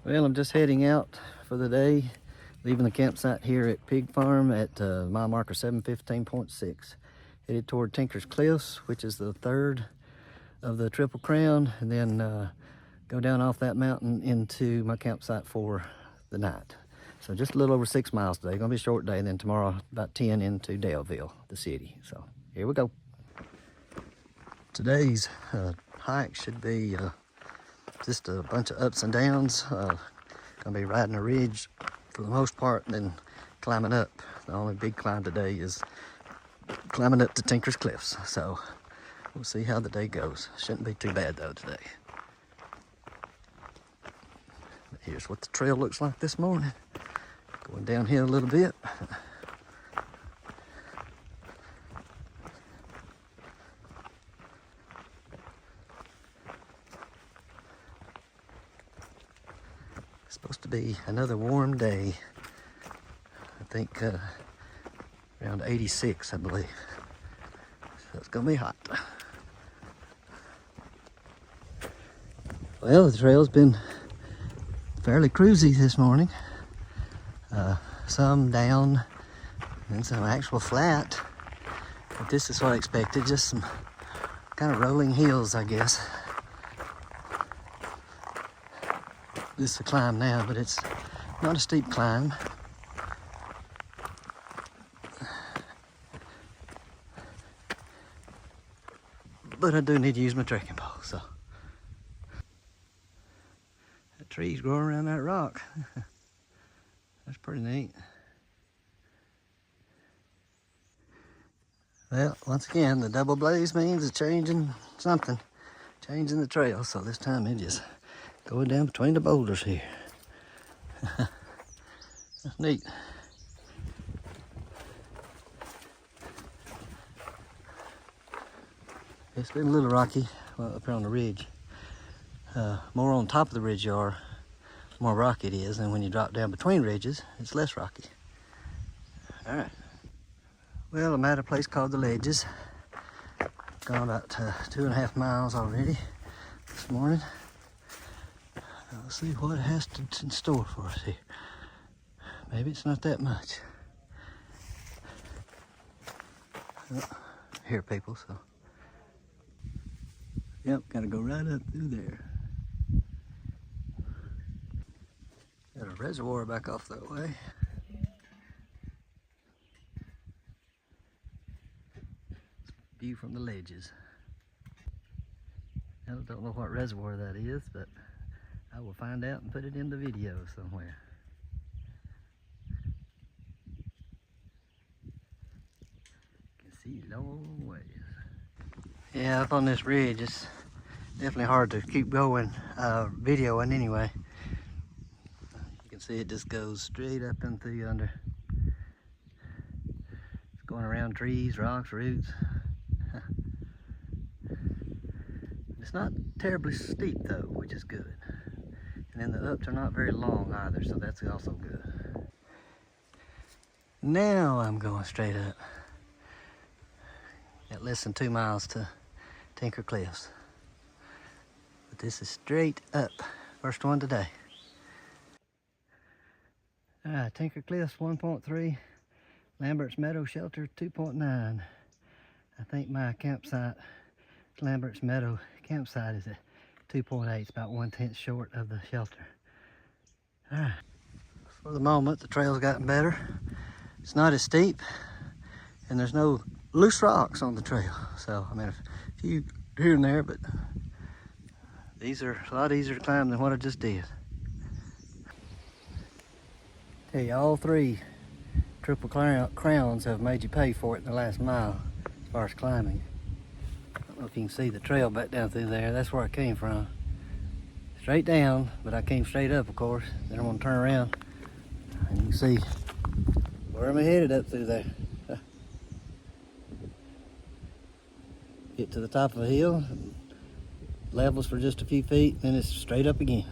Well, I'm just heading out for the day, leaving the campsite here at Pig Farm at mile marker 715.6. Headed toward Tinker's Cliffs, which is the third of the Triple Crown, and then go down off that mountain into my campsite for the night. So just a little over 6 miles today. Gonna be a short day, and then tomorrow about 10 into Daleville, the city. So here we go. Today's hike should be just a bunch of ups and downs. Gonna be riding a ridge for the most part and then climbing up. The only big climb today is climbing up to Tinker's Cliffs. So we'll see how the day goes. Shouldn't be too bad though today. But here's what the trail looks like this morning. Going downhill a little bit. It's supposed to be another warm day. I think around 86, I believe. So it's gonna be hot. Well, the trail's been fairly cruisy this morning. Some down and some actual flat. But this is what I expected, just some kind of rolling hills, I guess. This is a climb now, but it's not a steep climb. But I do need to use my trekking pole, so. That tree's growing around that rock. That's pretty neat. Well, once again, the double blaze means it's changing something. Changing the trail, so this time it is going down between the boulders here. That's neat. It's been a little rocky up here on the ridge. More on top of the ridge you are, more rocky it is, and when you drop down between ridges, it's less rocky. All right. Well, I'm at a place called The Ledges. Gone about 2.5 miles already this morning. Let's see what it has in store for us here. Maybe it's not that much. Oh, here, people, so. Yep, gotta go right up through there. Got a reservoir back off that way. View from the ledges. I don't know what reservoir that is, but I will find out and put it in the video somewhere. You can see long ways. Yeah, up on this ridge, it's definitely hard to keep going, videoing anyway. You can see it just goes straight up and through yonder. It's going around trees, rocks, roots. It's not terribly steep though, which is good. And then the ups are not very long either, so that's also good. Now I'm going straight up. Got less than 2 miles to Tinker Cliffs. But this is straight up. First one today. Alright, Tinker Cliffs 1.3, Lambert's Meadow Shelter 2.9. I think my campsite, Lambert's Meadow campsite, is at 2.8. It's about 1/10 short of the shelter. Alright. For the moment, the trail's gotten better. It's not as steep, and there's no loose rocks on the trail. So, I mean, a few here and there, but these are a lot easier to climb than what I just did. Tell you, all 3 Triple Crowns have made you pay for it in the last mile as far as climbing. I don't know if you can see the trail back down through there. That's where I came from. Straight down, but I came straight up, of course. Then I'm gonna turn around and you can see where I'm headed up through there. Get to the top of a hill, levels for just a few feet, then it's straight up again.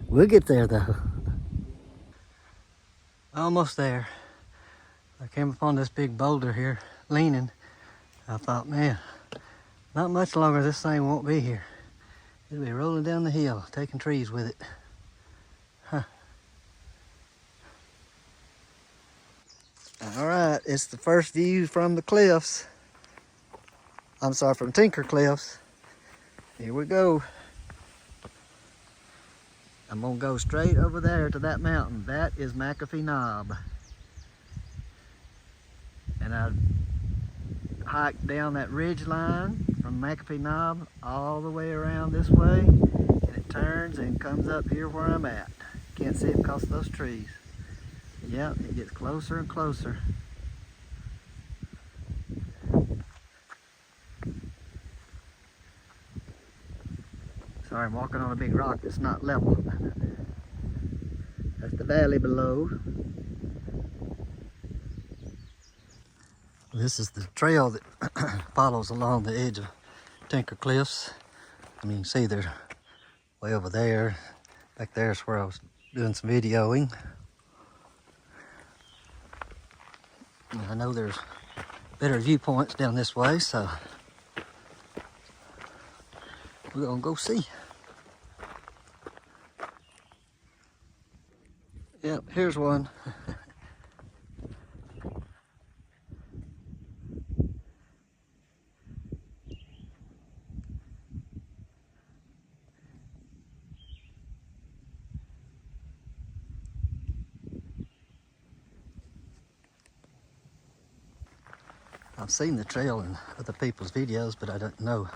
We'll get there though. Almost there. I came upon this big boulder here, leaning. I thought, man, not much longer this thing won't be here. It'll be rolling down the hill, taking trees with it. All right, it's the first view from the cliffs. I'm sorry, from Tinker Cliffs. Here we go. I'm gonna go straight over there to that mountain. That is McAfee Knob. And I hiked down that ridge line from McAfee Knob all the way around this way, and it turns and comes up here where I'm at. Can't see it because of those trees. Yep, it gets closer and closer. Sorry, I'm walking on a big rock that's not level. That's the valley below. This is the trail that follows along the edge of Tinker Cliffs. I mean, you can see they're way over there. Back there's where I was doing some videoing. And I know there's better viewpoints down this way, so we're gonna go see. Yep, here's one. I've seen the trail in other people's videos, but I don't know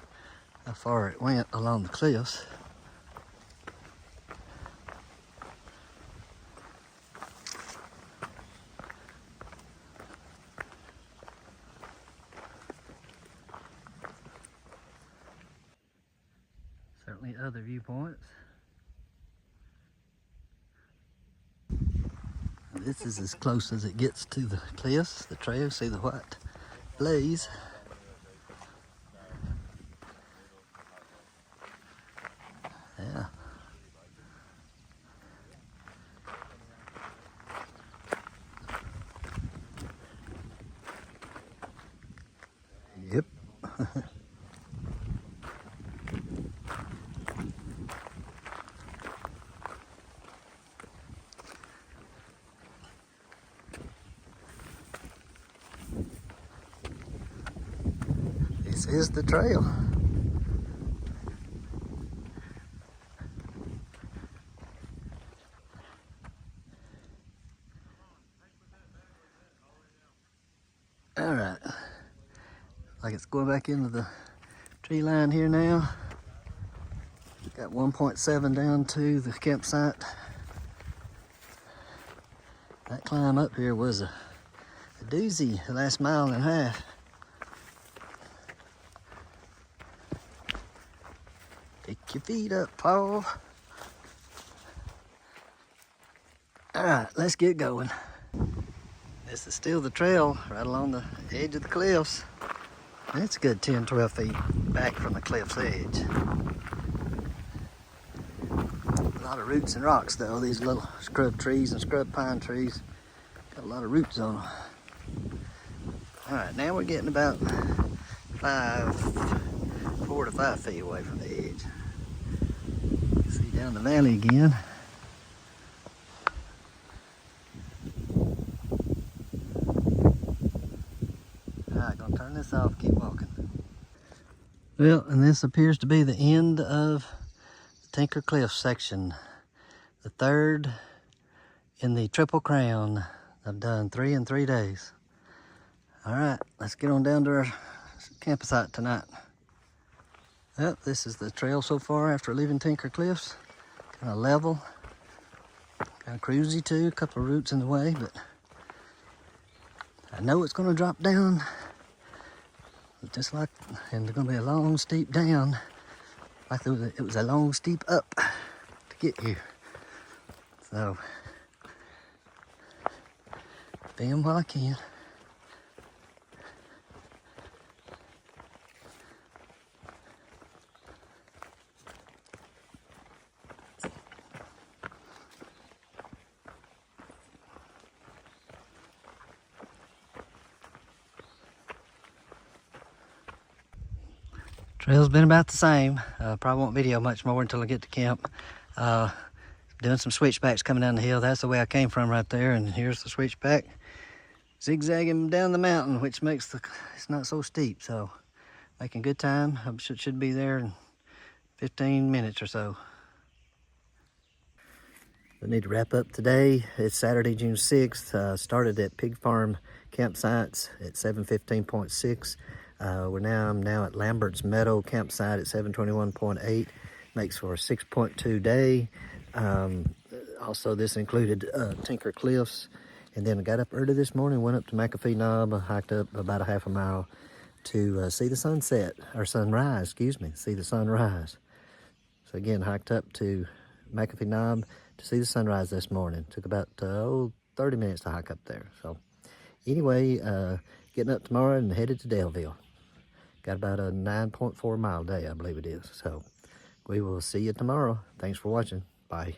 how far it went along the cliffs. Certainly other viewpoints. This is as close as it gets to the cliffs, the trail. See the white blaze. Yeah. Yep. This is the trail. All right, like it's going back into the tree line here now. Got 1.7 down to the campsite. That climb up here was a doozy the last mile and a half. Pick your feet up, Paul. All right, let's get going. This is still the trail right along the edge of the cliffs. It's a good 10, 12 feet back from the cliff's edge. A lot of roots and rocks though, these little scrub trees and scrub pine trees. Got a lot of roots on them. All right, now we're getting about 4 to 5 feet away from the edge. See down the valley again. Alright, gonna turn this off, keep walking. Well, and this appears to be the end of the Tinker Cliff section. The third in the Triple Crown. I've done 3 in 3 days. Alright, let's get on down to our campsite tonight. Well, this is the trail so far after leaving Tinker Cliffs. Kind of level, kind of cruisy too, a couple of roots in the way, but I know it's gonna drop down just like, and there's gonna be a long steep down, like it was a long steep up to get here. So, film while I can. Trail's been about the same. Probably won't video much more until I get to camp. Doing some switchbacks coming down the hill. That's the way I came from right there, and here's the switchback. zigzagging down the mountain, which makes it's not so steep. So making good time. I should be there in 15 minutes or so. We need to wrap up today. It's Saturday, June 6th. Started at Pig Farm Campsites at 715.6. I'm now at Lambert's Meadow Campsite at 721.8. Makes for a 6.2 day. Also, this included Tinker Cliffs. And then I got up early this morning, went up to McAfee Knob, hiked up about a half a mile to see the sunset, or sunrise, excuse me, see the sunrise. So again, hiked up to McAfee Knob to see the sunrise this morning. Took about 30 minutes to hike up there. So anyway, getting up tomorrow and headed to Daleville. Got about a 9.4 mile day, I believe it is. So we will see you tomorrow. Thanks for watching. Bye.